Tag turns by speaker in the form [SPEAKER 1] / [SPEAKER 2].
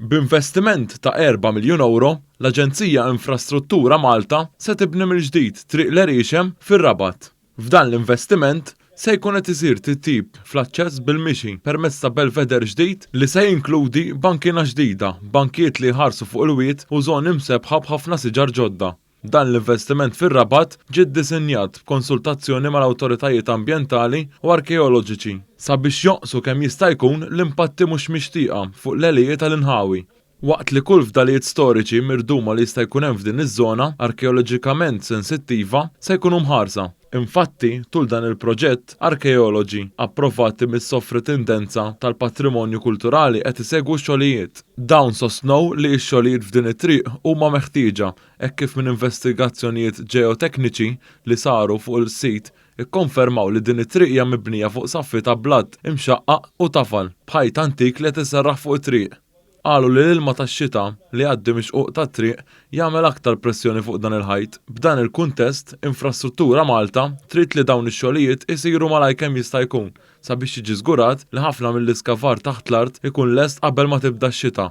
[SPEAKER 1] B'investiment ta' 4 miljun euro, l-Aġenzija Infrastruttura Malta se tibni mill-ġdid triq l-Għeriexem fir-Rabat. F'dan l-investiment se jkun qed isir titjib fl-aċċess bil-mixi permezz ta' belveder ġdid li se jinkludi bankina ġdida, bankiet li jħarsu fuq il-wied u żoni msebħa b'ħafna siġar ġodda. Dan l-investiment fir-Rabat ġie ddisinjat b'konsultazzjoni mal-awtoritajiet ambjentali u arkeoloġiċi sabiex joqsu kemm jista' jkun l-impatti mhux mixtieqa fuq l-għelieq tal-inħawi. Waqt li kull fdalijiet storiċi mirduma li jista' jkun hemm f'din iż-żona arkeoloġikament sensittiva se jkunu mħarsa. Infatti, tul dan il-proġett, arkeoloġi approvati mis-Sofrintendenza tal-Patrimonju Kulturali qed isegwu x-xogħlijiet. Dawn sostnew li x-xogħlijiet f'din it-triq huma meħtieġa hekk kif minn investigazzjonijiet ġeotekniċi li saru fuq il-sit ikkonfermaw li din it-triq hija mibnija fuq saffi ta' blatt imxaqqaq u tafal b'ħajt antik li qed iserraħ fuq it-triq. Qalu li l-ilma tax-xita li għaddi mixquq tat-triq jagħmel aktar pressjoni fuq dan il-ħajt. B'dan il-kuntest, Infrastruttura Malta trid li dawn ix-xogħlijiet isiru malajr kemm jista' jkun sabiex jiġi żgurat li ħafna mill-iskavar taħt l-art ikun lest qabel ma tibda x-xita.